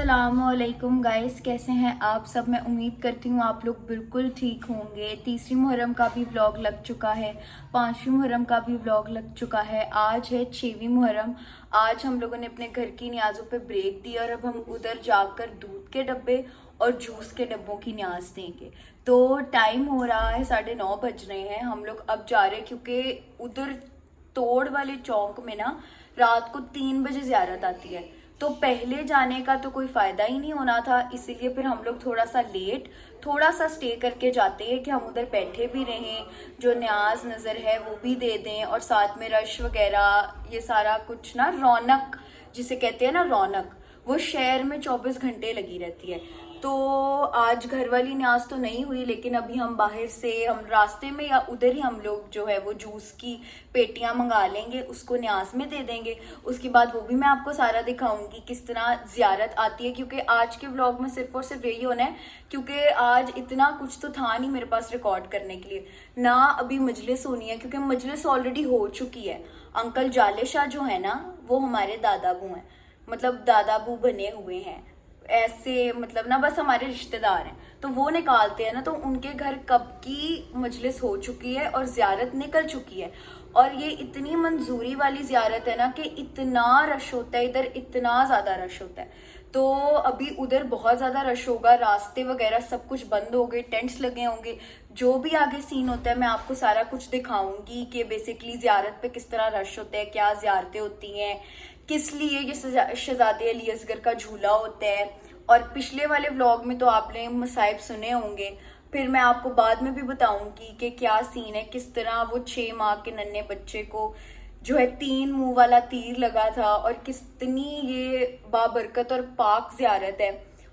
अस्सलामुअलैकुम गाइस, कैसे हैं आप सब। मैं उम्मीद करती हूँ आप लोग बिल्कुल ठीक होंगे। तीसरी मुहर्रम का भी व्लॉग लग चुका है, पांचवी मुहर्रम का भी व्लॉग लग चुका है। आज है छठवीं मुहर्रम। आज हम लोगों ने अपने घर की न्याज़ों पे ब्रेक दी और अब हम उधर जाकर दूध के डब्बे और जूस के डब्बों की न्याज देंगे। तो टाइम हो रहा है 9:30 बज रहे हैं। हम लोग अब जा रहे हैं क्योंकि उधर तोड़ वाले चौक में ना रात को 3 बजे ज़ियारत आती है, तो पहले जाने का तो कोई फ़ायदा ही नहीं होना था। इसीलिए फिर हम लोग थोड़ा सा स्टे करके जाते हैं कि हम उधर बैठे भी रहें, जो न्याज नज़र है वो भी दे दें और साथ में रश वगैरह ये सारा कुछ ना, रौनक जिसे कहते हैं ना, रौनक वो शहर में 24 घंटे लगी रहती है। तो आज घर वाली न्याज तो नहीं हुई, लेकिन अभी हम बाहर से, हम रास्ते में या उधर ही हम लोग जो है वो जूस की पेटियां मंगा लेंगे, उसको न्याज में दे देंगे। उसके बाद वो भी मैं आपको सारा दिखाऊंगी किस तरह ज़ियारत आती है, क्योंकि आज के व्लॉग में सिर्फ और सिर्फ यही होना है, क्योंकि आज इतना कुछ तो था नहीं मेरे पास रिकॉर्ड करने के लिए ना। अभी मजलिस होनी है क्योंकि मजलिस ऑलरेडी हो चुकी है। अंकल जाले शाह जो है ना, वो हमारे दादाबू हैं, मतलब दादाबू बने हुए हैं ऐसे, मतलब ना बस हमारे रिश्तेदार हैं, तो वो निकालते हैं ना। तो उनके घर कब की मजलिस हो चुकी है और ज़ियारत निकल चुकी है। और ये इतनी मंजूरी वाली ज़ियारत है ना कि इतना रश होता है, इधर इतना ज़्यादा रश होता है। तो अभी उधर बहुत ज़्यादा रश होगा, रास्ते वगैरह सब कुछ बंद हो गए, टेंट्स लगे होंगे। जो भी आगे सीन होता है मैं आपको सारा कुछ दिखाऊंगी कि बेसिकली ज़ियारत पे किस तरह रश होता है, क्या ज़ियारतें होती हैं, किस लिए ये शहजादे अली असगर का झूला होता है। और पिछले वाले व्लॉग में तो आपने मसाइब सुने होंगे, फिर मैं आपको बाद में भी बताऊंगी कि क्या सीन है, किस तरह वो 6 माह के नन्हे बच्चे को जो है 3 मुंह वाला तीर लगा था, और कितनी ये बाबरकत और पाक ज़ियारत है।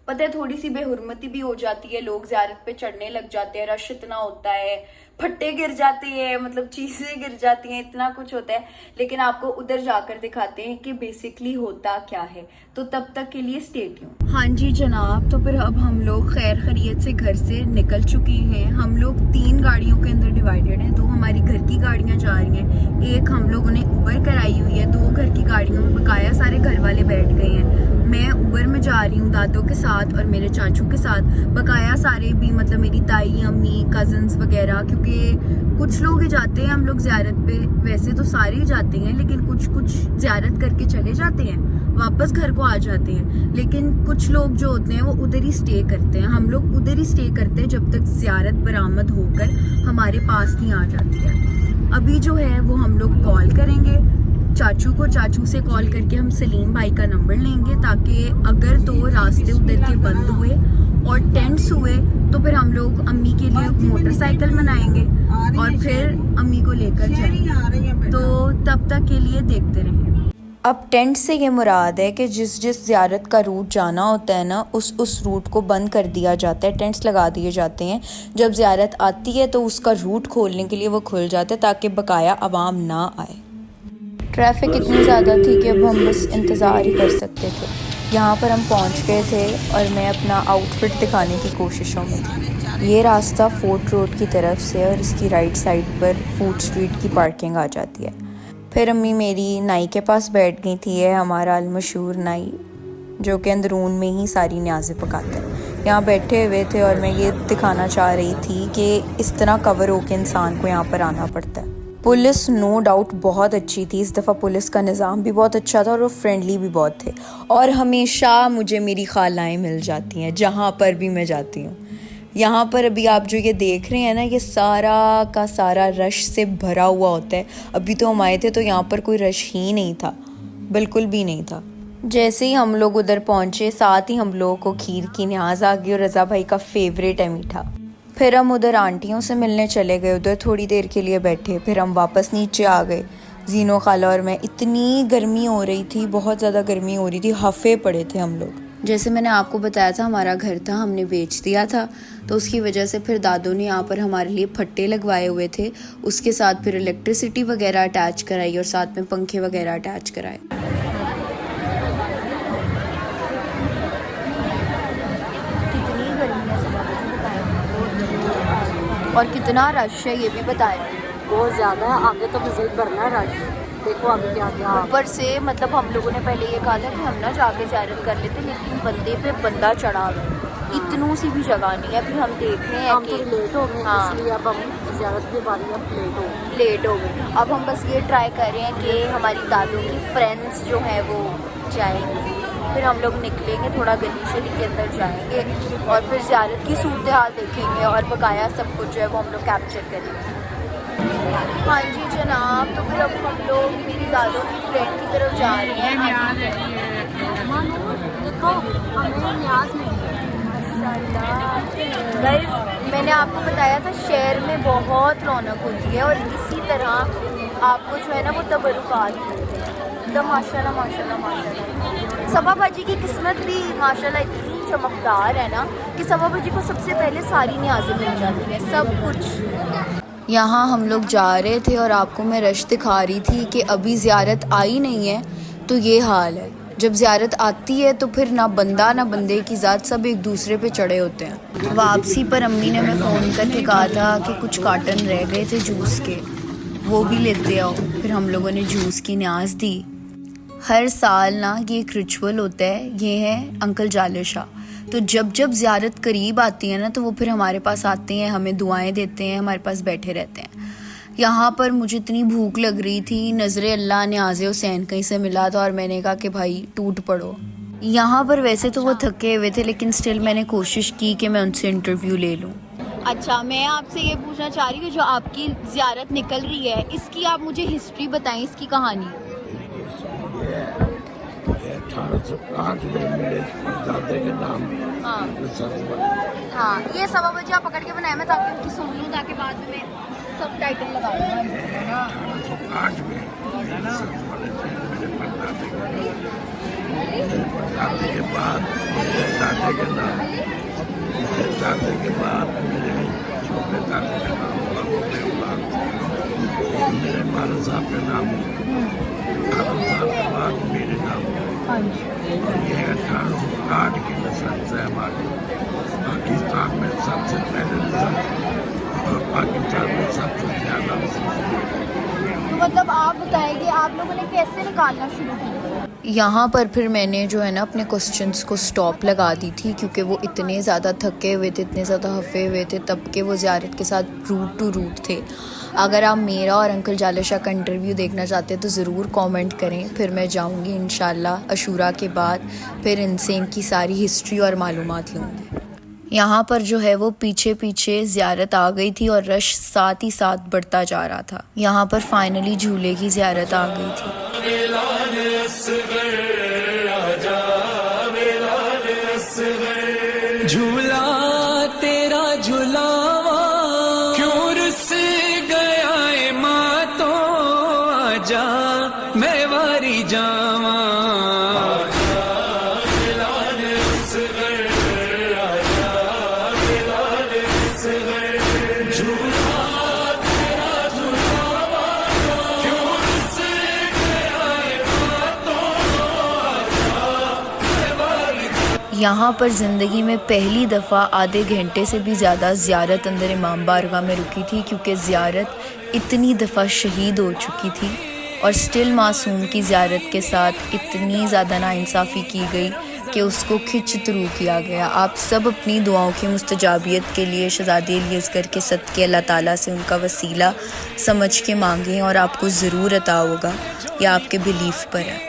पता है थोड़ी सी बेहुरमती भी हो जाती है, लोग ज़ियारत पे चढ़ने लग जाते हैं, रश इतना होता है, फट्टे गिर जाते हैं, मतलब चीज़ें गिर जाती हैं, इतना कुछ होता है। लेकिन आपको उधर जाकर दिखाते हैं कि बेसिकली होता क्या है। तो तब तक के लिए स्टे ट्यून। हाँ जी जनाब, तो फिर अब हम लोग खैर खैरियत से घर से निकल चुके हैं। हम लोग 3 गाड़ियों के अंदर डिवाइडेड हैं। 2 हमारी घर की गाड़ियाँ जा रही हैं, एक हम लोगों ने उबर कराई हुई है। 2 घर की गाड़ियों में बकाया सारे घर वाले बैठ गए हैं। मैं उबर में जा रही हूँ दादों के साथ और मेरे चाचू के साथ, बकाया सारे भी, मतलब मेरी ताई, अम्मी, कजन्स वगैरह, क्योंकि कुछ लोग ही जाते हैं हम लोग ज़ियारत पे। वैसे तो सारे ही जाते हैं, लेकिन कुछ ज़ियारत करके चले जाते हैं, वापस घर को आ जाते हैं। लेकिन कुछ लोग जो होते हैं वो उधर ही स्टे करते हैं। हम लोग उधर ही स्टे करते हैं जब तक ज़ियारत बरामद होकर हमारे पास नहीं आ जाती है। अभी जो है वो हम लोग कॉल करेंगे चाचू को, चाचू से कॉल करके हम सलीम भाई का नंबर लेंगे, ताकि अगर तो रास्ते उधर के बंद हुए और टेंट्स हुए तो फिर हम लोग अम्मी के लिए मोटरसाइकिल बनाएंगे और फिर अम्मी को लेकर जाएंगे। तो तब तक के लिए देखते रहें। अब टेंट से ये मुराद है कि जिस ज़ियारत का रूट जाना होता है ना, उस रूट को बंद कर दिया जाता है, टेंट्स लगा दिए जाते हैं। जब ज़ियारत आती है तो उसका रूट खोलने के लिए वो खुल जाता है, ताकि बकाया आवाम ना आए। ट्रैफिक इतनी ज़्यादा थी कि अब हम बस इंतज़ार ही कर सकते थे। यहाँ पर हम पहुँच गए थे और मैं अपना आउटफिट दिखाने की कोशिशों में थी। ये रास्ता फोर्ट रोड की तरफ से और इसकी राइट साइड पर फूड स्ट्रीट की पार्किंग आ जाती है। फिर अम्मी मेरी नाई के पास बैठ गई थी। ये हमारा अलमशहूर नाई जो कि अंदरून में ही सारी न्याज़ें पकाता है, यहाँ बैठे हुए थे और मैं ये दिखाना चाह रही थी कि इस तरह कवर होकर इंसान को यहाँ पर आना पड़ता है। पुलिस नो डाउट बहुत अच्छी थी इस दफ़ा, पुलिस का निज़ाम भी बहुत अच्छा था और वो फ्रेंडली भी बहुत थे। और हमेशा मुझे मेरी खालाएँ मिल जाती हैं जहाँ पर भी मैं जाती हूँ। यहाँ पर अभी आप जो ये देख रहे हैं ना, ये सारा का सारा रश से भरा हुआ होता है। अभी तो हम आए थे तो यहाँ पर कोई रश ही नहीं था, बिल्कुल भी नहीं था। जैसे ही हम लोग उधर पहुँचे, साथ ही हम लोगों को खीर की न्याज़ आ गई और रज़ा भाई का फेवरेट है मीठा। फिर हम उधर आंटियों से मिलने चले गए, उधर थोड़ी देर के लिए बैठे, फिर हम वापस नीचे आ गए। जीनो खाला और मैं, इतनी गर्मी हो रही थी, बहुत ज़्यादा गर्मी हो रही थी, हफ़े पड़े थे हम लोग। जैसे मैंने आपको बताया था हमारा घर था, हमने बेच दिया था, तो उसकी वजह से फिर दादू ने यहाँ पर हमारे लिए फट्टे लगवाए हुए थे। उसके साथ फिर इलेक्ट्रिसिटी वगैरह अटैच कराई और साथ में पंखे वगैरह अटैच कराए। कितनी गर्मी है और कितना रश है ये भी बताएं। बहुत ज़्यादा है, आगे तो मज़ीद बढ़ना है रश। देखो आगे क्या क्या। ऊपर से मतलब हम लोगों ने पहले ये कहा था कि हम ना जाके ज़ियारत कर लेते, लेकिन बंदे पे बंदा चढ़ा हुआ है, इतनों सी भी जगह नहीं है। अभी हम देख रहे हैं हम कि थोड़ी लेट हो गए, हाँ इसलिए अब हम ज़ियारत के बारे में अब लेट हो गए। अब हम बस ये ट्राई कर रहे हैं कि हमारी दादों की फ्रेंड्स जो है वो जाएंगी, फिर हम लोग निकलेंगे, थोड़ा गली शली के अंदर जाएंगे और फिर ज़ियारत की सूरत हाल देखेंगे और बकाया सब कुछ जो है वो हम लोग कैप्चर करेंगे। हाँ जी जनाब, तो फिर अब हम लोग मेरी दादों की फ्रेंड की तरफ जा रहे हैं। देखो हमें न्याज में गाइस, मैंने आपको बताया था शहर में बहुत रौनक होती है और इसी तरह आपको जो है ना वो तबरुकात मिलते हैं। तो माशाल्लाह माशाल्लाह माशाल्लाह सबा बाजी की किस्मत भी माशाल्लाह इतनी चमकदार है ना कि सबा बाजी को सबसे पहले सारी न्याज़ें मिल जाती हैं, सब कुछ। यहाँ हम लोग जा रहे थे और आपको मैं रश दिखा रही थी कि अभी ज़ियारत आई नहीं है, तो ये हाल है। जब ज़ियारत आती है तो फिर ना बंदा ना बंदे की ज़ात सब एक दूसरे पे चढ़े होते हैं। वापसी पर अम्मी ने मैं फ़ोन करके कहा था कि कुछ कार्टन रह गए थे जूस के, वो भी लेते आओ। फिर हम लोगों ने जूस की न्याज़ दी। हर साल ना ये एक रिचुअल होता है, ये है अंकल जाले शाह। तो जब जब ज़ियारत करीब आती है ना तो वो फिर हमारे पास आते हैं, हमें दुआएं देते हैं, हमारे पास बैठे रहते हैं। यहाँ पर मुझे इतनी भूख लग रही थी, नज़रे अल्लाह ने आज़े हुसैन कहीं से मिला था और मैंने कहा कि भाई टूट पड़ो। यहाँ पर वैसे तो वो थके हुए थे, लेकिन स्टिल मैंने कोशिश की कि मैं उनसे इंटरव्यू ले लूँ। अच्छा, मैं आपसे ये पूछना चाह रही हूँ, जो आपकी ज़ियारत निकल रही है इसकी आप मुझे हिस्ट्री बताएं, इसकी कहानी। 1808 में मेरे दादे के नाम हाँ, ये सबा बजे आप पकड़ के बनाया मैं ताकि उनकी सुन लूँ, ताकि बाद में मैं सब टाइटल लगा दूँगा। 1808 में दादे के बाद दादे के नाम, दादे के बाद मेरे छोटे दादे के नाम और मेरे माला साहब के नाम, आलम साहब के बाद मेरे नाम। और ये 1808 की नस्ल से हमारे पाकिस्तान में सबसे पहले नस्ल और पाकिस्तान में सबसे ज़्यादा मतलब आप बताएंगे आप लोगों ने कैसे निकालना शुरू किया? यहाँ पर फिर मैंने जो है ना अपने क्वेश्चंस को स्टॉप लगा दी थी, क्योंकि वो इतने ज़्यादा थके हुए थे, इतने ज़्यादा हफे हुए थे, तब के वो ज़ियारत के साथ रूट टू रूट थे। अगर आप मेरा और अंकल जाले शाह का इंटरव्यू देखना चाहते हैं तो ज़रूर कमेंट करें, फिर मैं जाऊँगी इंशाल्लाह अशूरा के बाद, फिर इनसे इनकी सारी हिस्ट्री और मालूमात लूँगी। यहाँ पर जो है वो पीछे पीछे ज़ियारत आ गई थी और रश साथ ही साथ बढ़ता जा रहा था। यहाँ पर फाइनली झूले की ज़ियारत आ गई थी। झूला तेरा झूलावा क्यों रुस गया है माँ, तो आजा मैं वारी जावा। यहाँ पर ज़िंदगी में पहली दफ़ा आधे घंटे से भी ज़्यादा ज़ियारत अंदर इमाम बारगाह में रुकी थी, क्योंकि ज़ियारत इतनी दफ़ा शहीद हो चुकी थी और स्टिल मासूम की ज़ियारत के साथ इतनी ज़्यादा नाइंसाफ़ी की गई कि उसको खिंच थ्रू किया गया। आप सब अपनी दुआओं की मुस्तजाबियत के लिए शहज़ादी अली असगर के सदक़े अल्लाह ताला से उनका वसीला समझ के मांगें और आपको ज़रूर अता होगा, यह आपके बिलीफ पर है।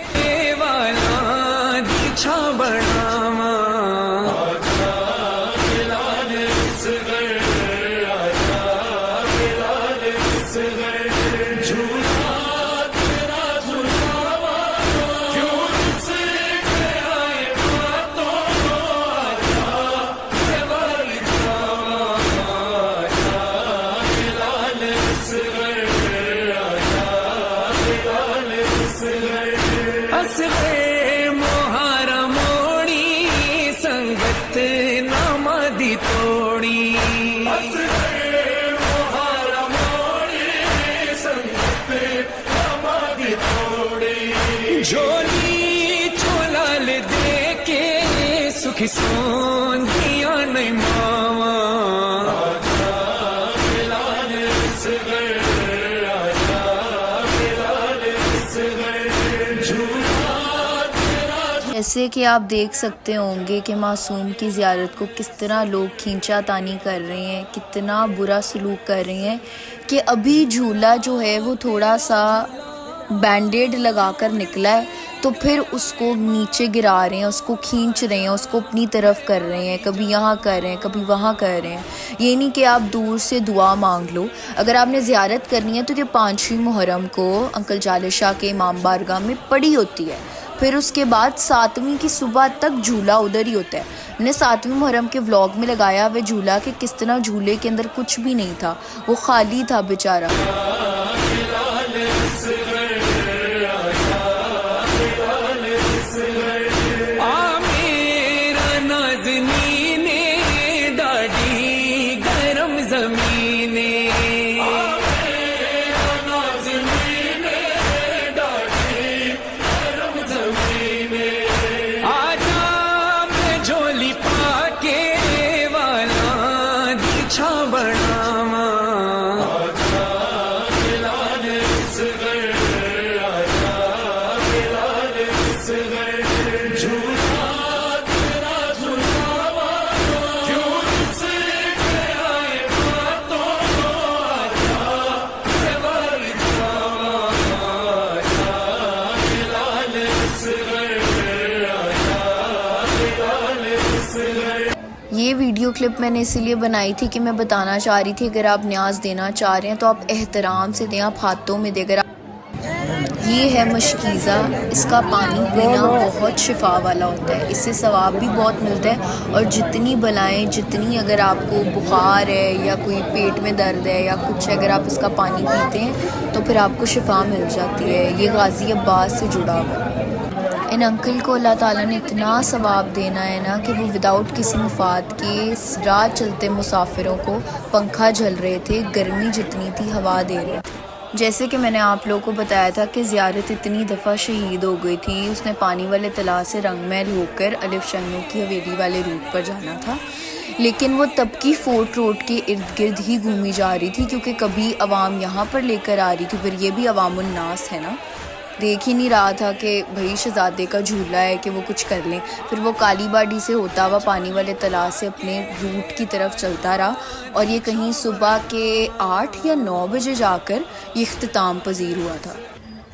झोली चोलाल दे के सुखी सोन दिया नहीं मावा। जैसे कि आप देख सकते होंगे कि मासूम की ज़ियारत को किस तरह लोग खींचातानी कर रहे हैं, कितना बुरा सलूक कर रहे हैं कि अभी झूला जो है वो थोड़ा सा बैंडेड लगा कर निकला है तो फिर उसको नीचे गिरा रहे हैं, उसको खींच रहे हैं, उसको अपनी तरफ कर रहे हैं, कभी यहाँ कर रहे हैं, कभी वहाँ कर रहे हैं। ये नहीं कि आप दूर से दुआ मांग लो। अगर आपने ज़ियारत करनी है तो ये 5वीं मुहर्रम को अंकल जाले शाह के इमाम बारगाह में पड़ी होती है। फिर उसके बाद 7वीं की सुबह तक झूला उधर ही होता है। मैंने 7वीं मुहर्रम के व्लॉग में लगाया वह झूला कि किस तरह झूले के अंदर कुछ भी नहीं था, वो खाली था बेचारा। ये वीडियो क्लिप मैंने इसीलिए बनाई थी कि मैं बताना चाह रही थी अगर आप न्याज देना चाह रहे हैं तो आप एहतराम से दें, आप हाथों में दें। अगर ये है मशकीज़ा, इसका पानी पीना बहुत शिफा वाला होता है, इससे सवाब भी बहुत मिलता है। और जितनी बलाएं, जितनी अगर आपको बुखार है या कोई पेट में दर्द है या कुछ है, अगर आप इसका पानी पीते हैं तो फिर आपको शिफा मिल जाती है। ये गाजी अब्बास से जुड़ा हुआ है। इन अंकल को अल्लाह ताला ने इतना सवाब देना है ना कि वो विदाउट किसी मुफाद के राह चलते मुसाफिरों को पंखा झल रहे थे, गर्मी जितनी थी हवा दे रहे थे। जैसे कि मैंने आप लोगों को बताया था कि ज़ियारत इतनी दफ़ा शहीद हो गई थी, उसने पानी वाले तला से रंगमहल होकर अलिफ शाहियों की हवेली वाले रूट पर जाना था, लेकिन वो तब की फोर्ट रोड के इर्द गिर्द ही घूमी जा रही थी क्योंकि कभी अवाम यहाँ पर लेकर आ रही थी। फिर ये भी अवामुन नास है ना, देख ही नहीं रहा था कि भाई शहजादे का झूला है कि वो कुछ कर लें। फिर वो काली बाड़ी से होता हुआ पानी वाले तलाश से अपने रूट की तरफ चलता रहा और ये कहीं सुबह के 8 या 9 बजे जाकर ये इख्तिताम पजीर हुआ था।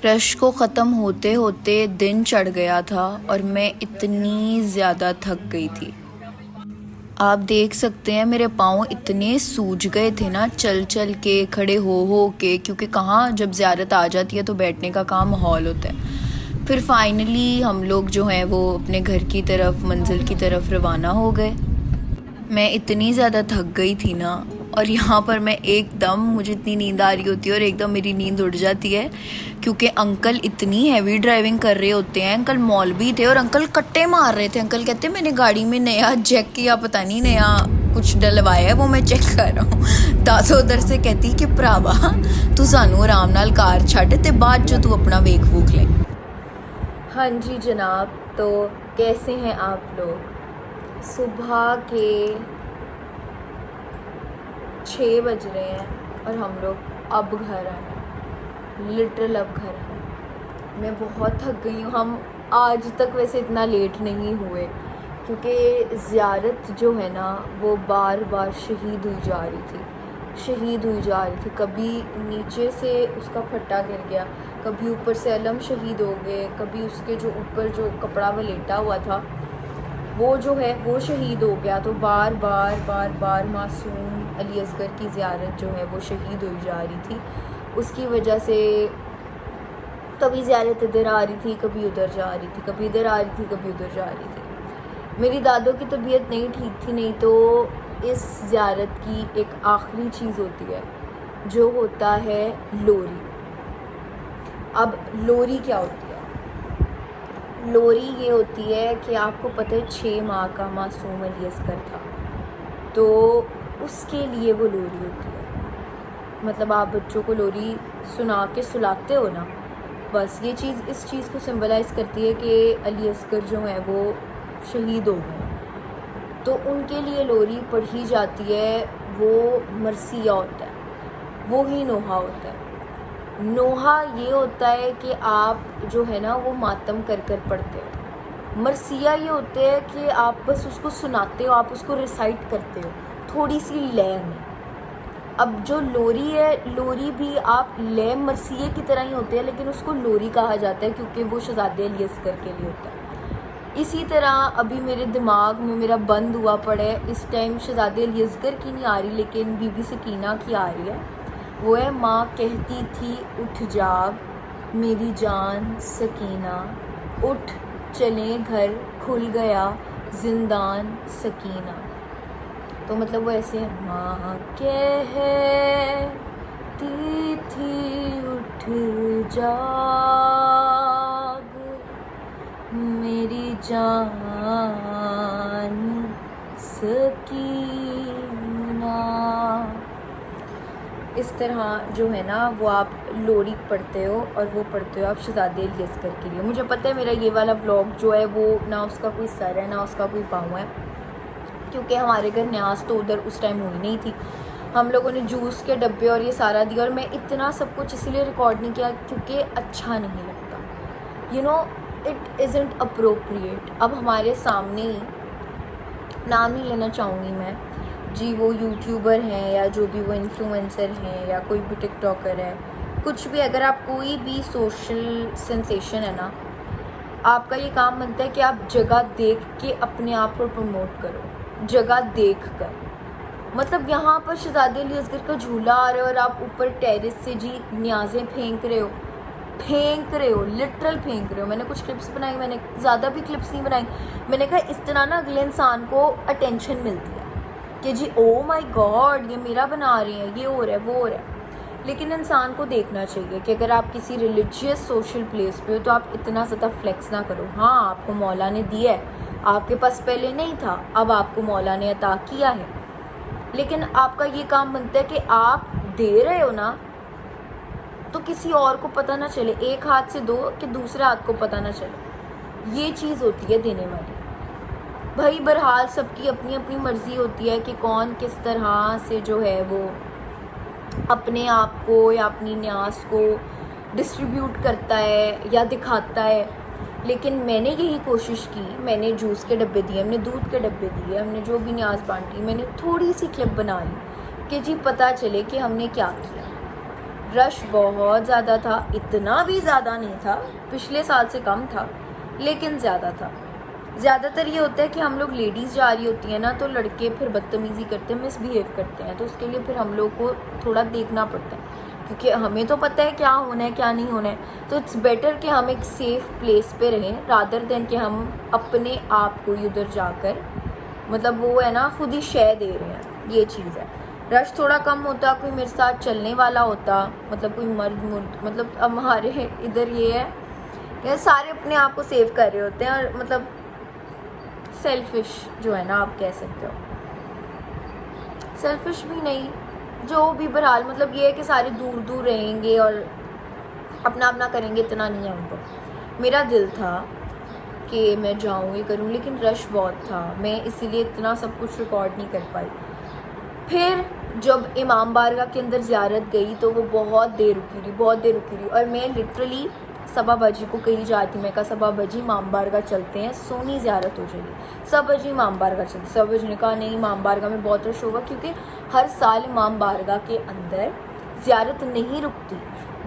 रश को ख़त्म होते होते दिन चढ़ गया था और मैं इतनी ज़्यादा थक गई थी। आप देख सकते हैं मेरे पाँव इतने सूज गए थे ना, चल चल के, खड़े हो के, क्योंकि कहाँ जब ज़ियारत आ जाती है तो बैठने का काम माहौल होता है। फिर फाइनली हम लोग जो हैं वो अपने घर की तरफ, मंजिल की तरफ रवाना हो गए। मैं इतनी ज़्यादा थक गई थी ना, और यहाँ पर मैं एकदम, मुझे इतनी नींद आ रही होती है और एकदम मेरी नींद उड़ जाती है क्योंकि अंकल इतनी हैवी ड्राइविंग कर रहे होते हैं। अंकल मौलवी थे और अंकल कट्टे मार रहे थे। अंकल कहते मैंने गाड़ी में नया जैक किया, पता नहीं नया कुछ डलवाया है, वो मैं चेक कर रहा हूँ। दासो उधर से कहती कि भरावा तू सानू आराम नाल कार छड्ड ते बाद जो तू अपना वेख वूख ले। हाँ जी जनाब, तो कैसे हैं आप लोग? सुबह के 6 बज रहे हैं और हम लोग अब घर आए, लिटरल अब घर आए। मैं बहुत थक गई हूँ। हम आज तक वैसे इतना लेट नहीं हुए क्योंकि ज़ियारत जो है ना वो बार बार शहीद हुई जा रही थी। कभी नीचे से उसका फट्टा गिर गया, कभी ऊपर से अलम शहीद हो गए, कभी उसके जो ऊपर जो कपड़ा वो लेटा हुआ था वो जो है वो शहीद हो गया। तो बार बार मासूम अली असगर की ज़ियारत जो है वो शहीद हुई जा रही थी। उसकी वजह से कभी ज़ियारत इधर आ रही थी, कभी उधर जा रही थी, कभी इधर आ रही थी, कभी उधर जा रही थी। मेरी दादों की तबीयत नहीं ठीक थी, नहीं तो इस ज़ियारत की एक आखिरी चीज़ होती है जो होता है लोरी। अब लोरी क्या होती है? लोरी ये होती है कि आपको पता है 6 माह का मासूम अली असगर था, तो उसके लिए वो लोरी होती है। मतलब आप बच्चों को लोरी सुना के सुलाते हो ना, बस ये चीज़ इस चीज़ को सिंबलाइज़ करती है कि अली असगर जो है वो शहीद हो गए, तो उनके लिए लोरी पढ़ी जाती है। वो मरसिया होता है, वो ही नोहा होता है। नोहा ये होता है कि आप जो है ना वो मातम कर कर पढ़ते हो, मरसिया ये होते हैं कि आप बस उसको सुनाते हो, आप उसको रिसाइट करते हो थोड़ी सी लय में। अब जो लोरी है, लोरी भी आप लय मरसिए की तरह ही होते हैं, लेकिन उसको लोरी कहा जाता है क्योंकि वो शहजादे अली असगर के लिए होता है। इसी तरह अभी मेरे दिमाग में मेरा बंद हुआ पड़ा है, इस टाइम शहजादे अली असगर की नहीं आ रही लेकिन बीबी सकीना की आ रही है। वो है माँ कहती थी उठ जाग मेरी जान सकीना, उठ चले घर खुल गया जिंदान सकीना। तो मतलब वो ऐसे माँ कहती थी उठ जाग मेरी जान सकीना। इस तरह जो है ना वो आप लोरी पढ़ते हो और वो पढ़ते हो आप शहजादे अली असगर के लिए। मुझे पता है मेरा ये वाला व्लॉग जो है वो ना उसका कोई सर है ना उसका कोई पाँव है, क्योंकि हमारे घर न्याज तो उधर उस टाइम हुई नहीं थी। हम लोगों ने जूस के डब्बे और ये सारा दिया, और मैं इतना सब कुछ इसीलिए रिकॉर्ड नहीं किया क्योंकि अच्छा नहीं लगता, you know it isn't appropriate. अब हमारे सामने ही, नाम नहीं लेना चाहूँगी मैं जी, वो यूट्यूबर हैं या जो भी वो इन्फ्लुएंसर हैं या कोई भी टिकटॉकर है, कुछ भी, अगर आप कोई भी सोशल सेंसेशन है ना, आपका ये काम बनता है कि आप जगह देख के अपने आप को प्रमोट करो, जगह देख कर। मतलब यहाँ पर शहजादे अली असगर का झूला आ रहा है और आप ऊपर टेरेस से जी न्याज़ें फेंक रहे हो, लिटरल फेंक रहे हो। मैंने कुछ क्लिप्स बनाई, मैंने ज़्यादा भी क्लिप्स नहीं बनाई। मैंने कहा इस तरह ना अगले इंसान को अटेंशन मिलती है कि जी ओ माय गॉड ये मेरा बना रहे हैं, ये हो रहा है वो हो रहा है। लेकिन इंसान को देखना चाहिए कि अगर आप किसी रिलीजियस सोशल प्लेस पे हो तो आप इतना ज़्यादा फ्लेक्स ना करो। हाँ, आपको मौला ने दिया है, आपके पास पहले नहीं था, अब आपको मौला ने अता किया है, लेकिन आपका ये काम बनता है कि आप दे रहे हो ना तो किसी और को पता ना चले, एक हाथ से दो कि दूसरे हाथ को पता ना चले। ये चीज़ होती है देने वाली। भाई बहरहाल सबकी अपनी अपनी मर्ज़ी होती है कि कौन किस तरह से जो है वो अपने आप को या अपनी न्यास को डिस्ट्रीब्यूट करता है या दिखाता है। लेकिन मैंने यही कोशिश की, मैंने जूस के डब्बे दिए, हमने दूध के डब्बे दिए, हमने जो भी न्याज बांटी, मैंने थोड़ी सी क्लिप बना ली कि जी पता चले कि हमने क्या किया। रश बहुत ज़्यादा था, इतना भी ज़्यादा नहीं था, पिछले साल से कम था लेकिन ज़्यादा था। ज़्यादातर ये होता है कि हम लोग लेडीज़ जा रही होती हैं ना तो लड़के फिर बदतमीज़ी करते हैं, मिसबिहेव करते हैं, तो उसके लिए फिर हम लोग को थोड़ा देखना पड़ता है क्योंकि हमें तो पता है क्या होना है क्या नहीं होना है। तो इट्स बेटर कि हम एक सेफ़ प्लेस पे रहें रादर देन कि हम अपने आप को उधर जाकर मतलब वो है ना खुद ही शय दे रहे हैं। ये चीज़ है। रश थोड़ा कम होता, कोई मेरे साथ चलने वाला होता, मतलब कोई मर्द मतलब अब हमारे इधर ये है कि सारे अपने आप को सेव कर रहे होते हैं और मतलब सेल्फिश जो है ना आप कह सकते हो, सेल्फिश भी नहीं जो भी बहरहाल मतलब ये है कि सारे दूर दूर रहेंगे और अपना अपना करेंगे, इतना नहीं है उनको। मेरा दिल था कि मैं जाऊँ ये करूँ लेकिन रश बहुत था, मैं इसीलिए इतना सब कुछ रिकॉर्ड नहीं कर पाई। फिर जब इमाम बारगाह के अंदर ज़ियारत गई तो वो बहुत देर रुकी रही और मैं लिटरली सबा बाजी को कही जाती, मैं कहा सबा बाजी इमाम बारगाह चलते हैं, सोनी ज़ियारत हो जाएगी। सबा बाजी इमाम बारगाह चलते, सबा बाजी ने कहा नहीं इमाम बारगाह में बहुत रश होगा क्योंकि हर साल इमाम बारगाह के अंदर ज़ियारत नहीं रुकती,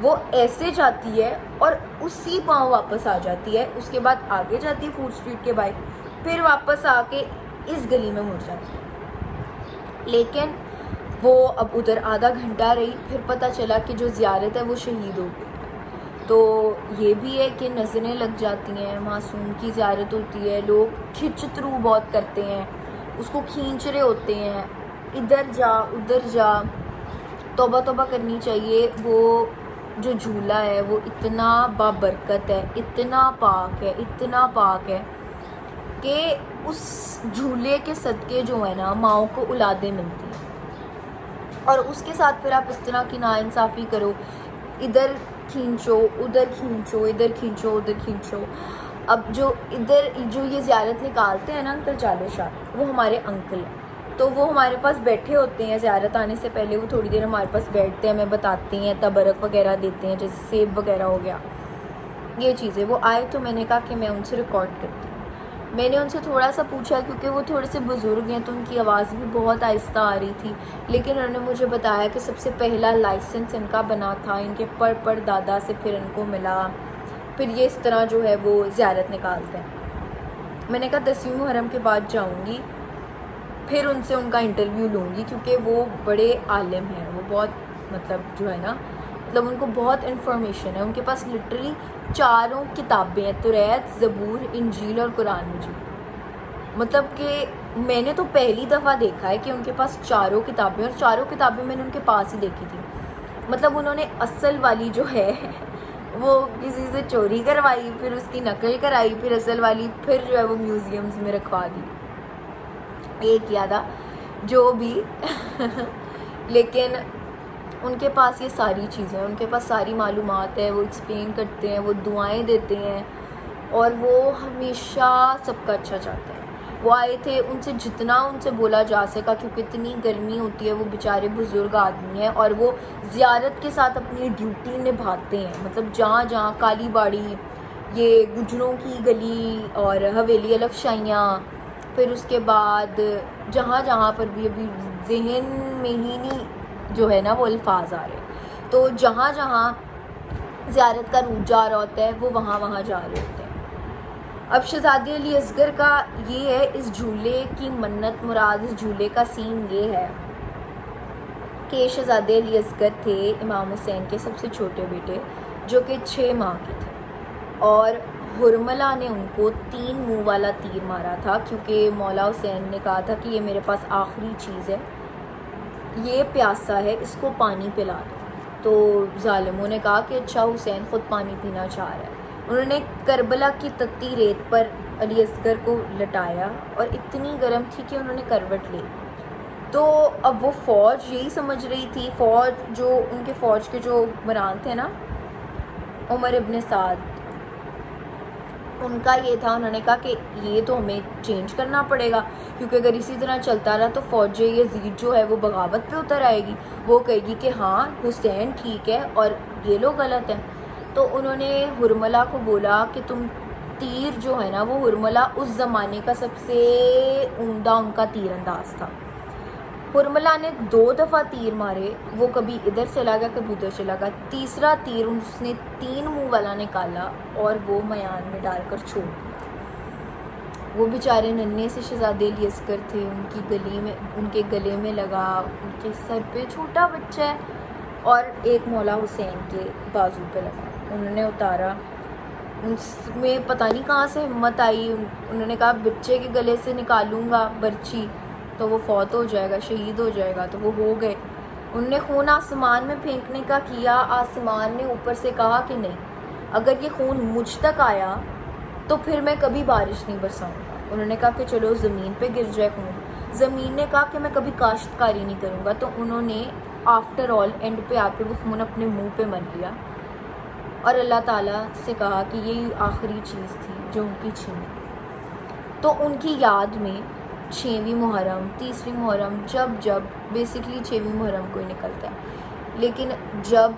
वो ऐसे जाती है और उसी पाँव वापस आ जाती है, उसके बाद आगे जाती है फूड स्ट्रीट के बाहर, फिर वापस आके इस गली में मुड़ जाती है। लेकिन वो अब उधर आधा घंटा रही, फिर पता चला कि जो ज़ियारत है वो शहीद हो गई। तो ये भी है कि नज़रें लग जाती हैं, मासूम की ज़ियारत होती है, लोग खिंचतरू बहुत करते हैं, उसको खींच रहे होते हैं, इधर जा उधर जा। तौबा तौबा करनी चाहिए। वो जो झूला है वो इतना बाबरकत है, इतना पाक है कि उस झूले के सदके जो है ना माओ को औलादें मिलती हैं। और उसके साथ फिर आप इस तरह की नाइंसाफ़ी करो, इधर खींचो उधर खींचो, इधर खींचो उधर खींचो। अब जो इधर जो ये ज़ियारत निकालते हैं ना अंकल जाले शाह, वो हमारे अंकल हैं, तो वो हमारे पास बैठे होते हैं। ज़ियारत आने से पहले वो थोड़ी देर हमारे पास बैठते हैं, हमें बताते हैं, तबरक वगैरह देते हैं, जैसे सेब वगैरह हो गया, ये चीज़ें। वो आए तो मैंने कहा कि मैं उनसे रिकॉर्ड करती हूँ। मैंने उनसे थोड़ा सा पूछा, क्योंकि वो थोड़े से बुज़ुर्ग हैं तो उनकी आवाज़ भी बहुत आहिस्ता आ रही थी, लेकिन उन्होंने मुझे बताया कि सबसे पहला लाइसेंस इनका बना था इनके परदादा से, फिर इनको मिला, फिर ये इस तरह जो है वो ज़ियारत निकालते हैं। मैंने कहा 10वीं मुहर्रम के बाद जाऊँगी, फिर उनसे उनका इंटरव्यू लूँगी, क्योंकि वो बड़े आलिम हैं, वो बहुत मतलब जो है ना, मतलब उनको बहुत इन्फॉर्मेशन है। उनके पास लिटरली 4 किताबें हैं, तौरात, ज़बूर, इंजील और कुरान मजीद। मतलब कि मैंने तो पहली दफ़ा देखा है कि उनके पास 4 किताबें, और 4 किताबें मैंने उनके पास ही देखी थी। मतलब उन्होंने असल वाली जो है वो किसी से चोरी करवाई, फिर उसकी नकल कराई, फिर असल वाली फिर जो है वो म्यूज़ियम्स में रखवा दी। ये किया था जो भी लेकिन उनके पास ये सारी चीज़ें, उनके पास सारी मालूमात है, वो एक्सप्लेन करते हैं, वो दुआएं देते हैं, और वो हमेशा सबका अच्छा चाहते हैं। वो आए थे, उनसे जितना उनसे बोला जा सका, क्योंकि इतनी गर्मी होती है, वो बेचारे बुज़ुर्ग आदमी हैं, और वो ज़ियारत के साथ अपनी ड्यूटी निभाते हैं। मतलब जहाँ जहाँ काली बाड़ी, ये गुजरों की गली और हवेली अलफशाइयाँ, फिर उसके बाद जहाँ जहाँ पर भी अभी जहन में ही नहीं जो है ना वो अल्फाज आ रहे, तो जहाँ जहाँ ज़ियारत का रूट जा रहा होता है वो वहाँ वहाँ जा रहे होते हैं। अब शहज़ादे अली असगर का ये है, इस झूले की मन्नत मुराद, इस झूले का सीन ये है कि शहज़ादे अली असगर थे इमाम हुसैन के सबसे छोटे बेटे, जो कि 6 माह के थे, और हुरमला ने उनको 3 मुँह वाला तीर मारा था, क्योंकि मौला हुसैन ने कहा था कि ये मेरे पास आखिरी चीज़ है, ये प्यासा है, इसको पानी पिला दो। तो जालिमों ने कहा कि अच्छा हुसैन ख़ुद पानी पीना चाह रहा है। उन्होंने करबला की तत्ती रेत पर अली असगर को लटाया, और इतनी गर्म थी कि उन्होंने करवट ली। तो अब वो फ़ौज यही समझ रही थी, फ़ौज जो उनके फ़ौज के जो हुक्मरान थे ना, उमर इब्न साद, उनका ये था, उन्होंने कहा कि ये तो हमें चेंज करना पड़ेगा, क्योंकि अगर इसी तरह चलता रहा तो फ़ौज यजीद जो है वो बगावत पे उतर आएगी, वो कहेगी कि हाँ हुसैन ठीक है और ये लोग गलत हैं। तो उन्होंने हुरमला को बोला कि तुम तीर जो है ना, वो हुरमला उस ज़माने का सबसे उम्दा उनका तीर अंदाज था। हुरमला ने 2 दफ़ा तीर मारे, वो कभी इधर चला गया कभी उधर चला गया। तीसरा तीर उसने 3 मुँह वाला निकाला और वो मयान में डालकर छोड़ दिया। वो बेचारे नन्हे से शहज़ादे अली असगर थे, उनके गले में लगा, उनके सर पे छोटा बच्चा है, और एक मौला हुसैन के बाजू पे लगा। उन्होंने उतारा, उसमें पता नहीं कहाँ से हिम्मत आई, उन्होंने कहा बच्चे के गले से निकालूंगा बर्ची तो वो फौत हो जाएगा, शहीद हो जाएगा। तो वो हो गए। उनने खून आसमान में फेंकने का किया, आसमान ने ऊपर से कहा कि नहीं, अगर ये खून मुझ तक आया तो फिर मैं कभी बारिश नहीं बरसाऊंगा। उन्होंने कहा कि चलो ज़मीन पे गिर जाए खून। ज़मीन ने कहा कि मैं कभी काश्तकारी नहीं करूँगा। तो उन्होंने आफ्टर ऑल एंड पे आकर वो खून अपने मुँह पे मल लिया और अल्लाह ताला से कहा कि यही आखिरी चीज़ थी जो उनकी छीनी। तो उनकी याद में 6वीं मुहर्रम, 3वीं मुहर्रम, जब बेसिकली 6वीं मुहर्रम को ही निकलता है, लेकिन जब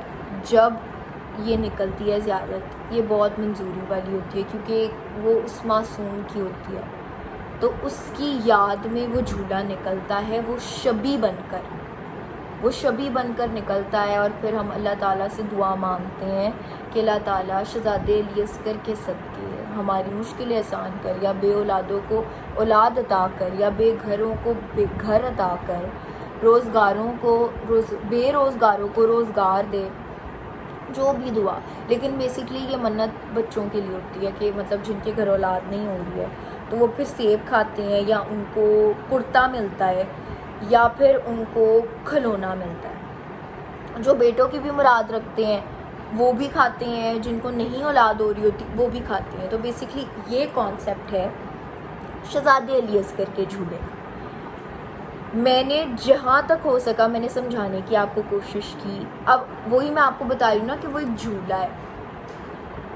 ये निकलती है ज़ियारत, ये बहुत मंजूरी वाली होती है, क्योंकि वो उस मासूम की होती है। तो उसकी याद में वो झूला निकलता है, वो शबी बनकर निकलता है। और फिर हम अल्लाह ताला से दुआ मांगते हैं कि अल्लाह ताला शहज़ादे अली असगर के सदक़े हमारी मुश्किलें आसान कर, या बेऔलादों को औलाद अता कर, या बेघरों को बेघर अता कर, बेरोज़गारों को रोज़गार दे, जो भी दुआ। लेकिन बेसिकली ये मन्नत बच्चों के लिए होती है कि मतलब जिनके घर औलाद नहीं हो रही है तो वो फिर सेब खाते हैं, या उनको कुर्ता मिलता है, या फिर उनको खिलौना मिलता है। जो बेटों की भी मुराद रखते हैं वो भी खाते हैं, जिनको नहीं औलाद हो रही होती वो भी खाते हैं। तो बेसिकली ये कॉन्सेप्ट है शहज़ादे अली असगर के झूले। मैंने जहाँ तक हो सका मैंने समझाने की आपको कोशिश की। अब वही मैं आपको बता रही हूँ ना कि वो एक झूला है।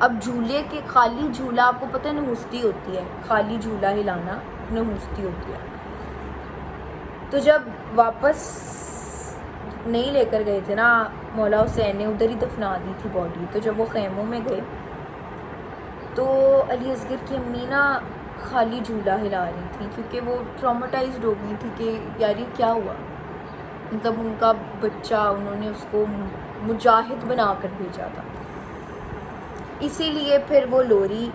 अब झूले के खाली झूला आपको पता है नहुस्ती होती है, खाली झूला हिलाना नहुस्ती होती है। तो जब वापस नहीं लेकर गए थे ना, मौला हुसैन ने उधर ही दफना दी थी बॉडी। तो जब वो खैमों में गए तो अली असगर की अम्मी ना खाली झूला हिला रही थी क्योंकि वो ट्रॉमेटाइज्ड हो गई थी कि यार ये क्या हुआ। मतलब उनका बच्चा, उन्होंने उसको मुजाहिद बना कर भेजा था, इसीलिए फिर वो लोरी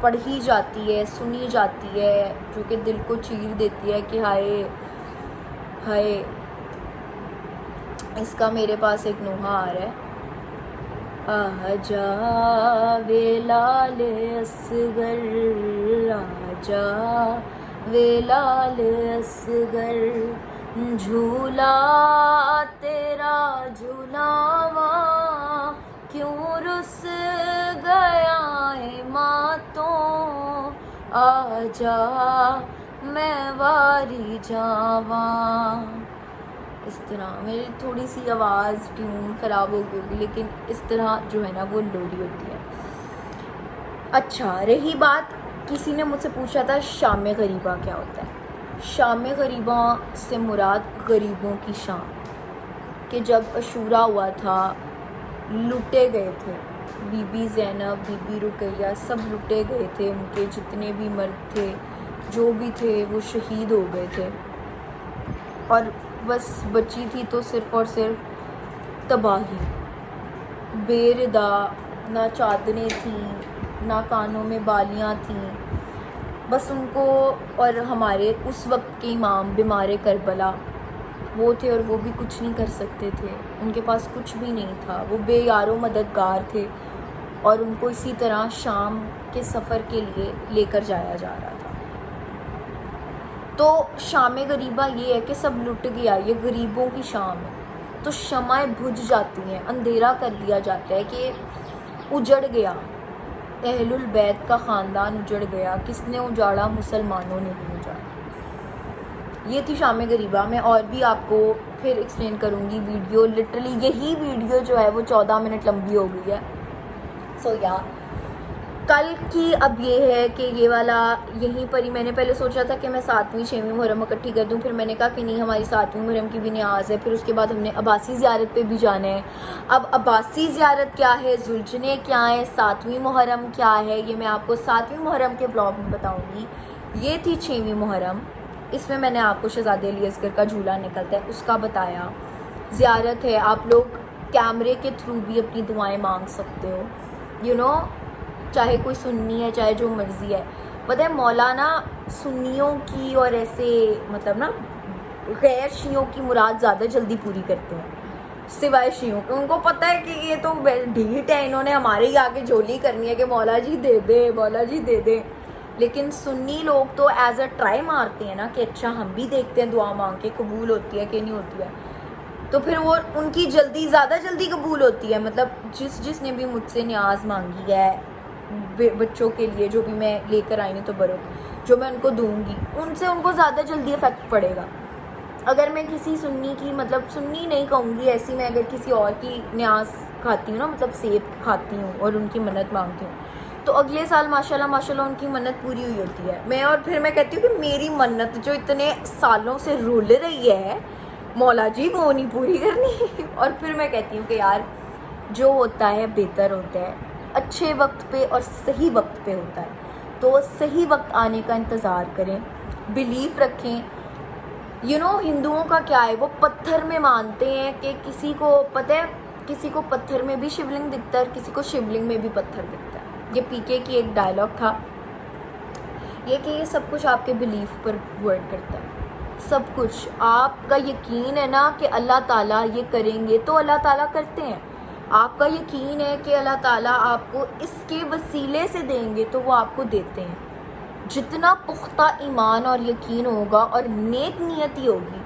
पढ़ी जाती है, सुनी जाती है, जो कि दिल को चीर देती है कि हाय हाय। इसका मेरे पास एक नोहा आ रहा है। आजा वे लाल असगर, आजा वे लाल असगर, झूला तेरा झूलावा, क्यों रुस गया है मातों, आजा मैं वारी जावा। इस तरह मेरी थोड़ी सी आवाज़ ट्यून ख़राब हो गई होगी, लेकिन इस तरह जो है ना वो लोरी होती है। अच्छा, रही बात, किसी ने मुझसे पूछा था शाम गरीबा क्या होता है। शाम गरीबा से मुराद गरीबों की शाम, कि जब अशूरा हुआ था, लुटे गए थे, बीबी ज़ैनब, बीबी रुकैया सब लुटे गए थे, उनके जितने भी मर्द थे जो भी थे वो शहीद हो गए थे, और बस बची थी तो सिर्फ़ और सिर्फ तबाही, बेरिदा, ना चादरें थी, ना कानों में बालियाँ थीं, बस उनको। और हमारे उस वक्त के इमाम बीमार करबला वो थे, और वो भी कुछ नहीं कर सकते थे, उनके पास कुछ भी नहीं था, वो बेयारो मददगार थे, और उनको इसी तरह शाम के सफ़र के लिए लेकर जाया जा रहा था। तो शाम गरीबा ये है कि सब लुट गया, ये गरीबों की शाम है, तो शमाएं बुझ जाती हैं, अंधेरा कर दिया जाता है कि उजड़ गया, अहलुल बैत का ख़ानदान उजड़ गया, किसने उजाड़ा, मुसलमानों ने ही उजाड़ा। ये थी शाम गरीबा। मैं और भी आपको फिर एक्सप्लेन करूँगी। वीडियो लिटरली यही वीडियो जो है वो 14 मिनट लंबी हो गई है। सो या कल की अब ये है कि ये वाला यहीं पर ही, मैंने पहले सोचा था कि मैं 7वीं 6वीं मुहर्रम इकट्ठी कर दूं, फिर मैंने कहा कि नहीं, हमारी 7वीं मुहर्रम की भी न्याज़ है, फिर उसके बाद हमने अब्बासी ज़ियारत पे भी जाना है। अब अब्बासी ज़ियारत क्या है, जुलजने क्या है, 7वीं मुहर्रम क्या है, ये मैं आपको 7वीं मुहर्रम के ब्लॉग में बताऊँगी। ये थी 6वीं मुहर्रम, इसमें मैंने आपको शहज़ादे अली असगर का झूला निकलता है उसका बताया। ज़ियारत है, आप लोग कैमरे के थ्रू भी अपनी दुआएँ मांग सकते हो, यू नो, चाहे कोई सुन्नी है चाहे जो मर्ज़ी है। पता है मौलाना सुन्नियों की और ऐसे मतलब ना गैर शियों की मुराद ज़्यादा जल्दी पूरी करते हैं सिवाय शियों के। उनको पता है कि ये तो ढीठ है, इन्होंने हमारे ही आगे झोली करनी है कि मौला जी दे दे, मौला जी दे दे। लेकिन सुन्नी लोग तो एज अ ट्राई मारते हैं ना कि अच्छा हम भी देखते हैं दुआ मांग के कबूल होती है कि नहीं होती है, तो फिर वो उनकी जल्दी ज़्यादा जल्दी कबूल होती है। मतलब जिसने भी मुझसे न्याज मांगी है बच्चों के लिए, जो भी मैं लेकर आई हूँ तो बरक जो मैं उनको दूंगी, उनसे उनको ज़्यादा जल्दी इफेक्ट पड़ेगा। अगर मैं किसी सुन्नी की, मतलब सुन्नी नहीं कहूँगी, ऐसी मैं अगर किसी और की न्याज खाती हूँ ना, मतलब सेब खाती हूँ और उनकी मन्नत मांगती हूँ, तो अगले साल माशाल्लाह माशाल्लाह उनकी मन्नत पूरी हुई होती है। मैं और फिर मैं कहती हूँ कि मेरी मन्नत जो इतने सालों से रुल रही है मौला जी वो नहीं पूरी करनी। और फिर मैं कहती हूँ कि यार जो होता है बेहतर होता है, अच्छे वक्त पे और सही वक्त पे होता है, तो सही वक्त आने का इंतज़ार करें, बिलीफ रखें। यू नो हिंदुओं का क्या है, वो पत्थर में मानते हैं कि किसी को पता है, किसी को पत्थर में भी शिवलिंग दिखता है और किसी को शिवलिंग में भी पत्थर दिखता है। ये पीके की एक डायलॉग था ये कि ये सब कुछ आपके बिलीफ पर वर्क करता है। सब कुछ आपका यकीन है ना कि अल्लाह ताला ये करेंगे तो अल्लाह ताला करते हैं। आपका यकीन है कि अल्लाह ताला आपको इसके वसीले से देंगे तो वो आपको देते हैं। जितना पुख्ता ईमान और यकीन होगा और नेक नियति होगी,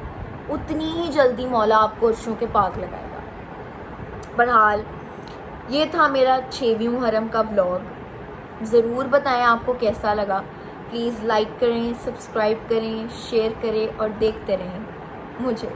उतनी ही जल्दी मौला आपको अर्शों के पाक लगाएगा। बहरहाल ये था मेरा 6वीं मुहर्रम का व्लॉग। ज़रूर बताएं आपको कैसा लगा। प्लीज़ लाइक करें, सब्सक्राइब करें, शेयर करें और देखते रहें मुझे।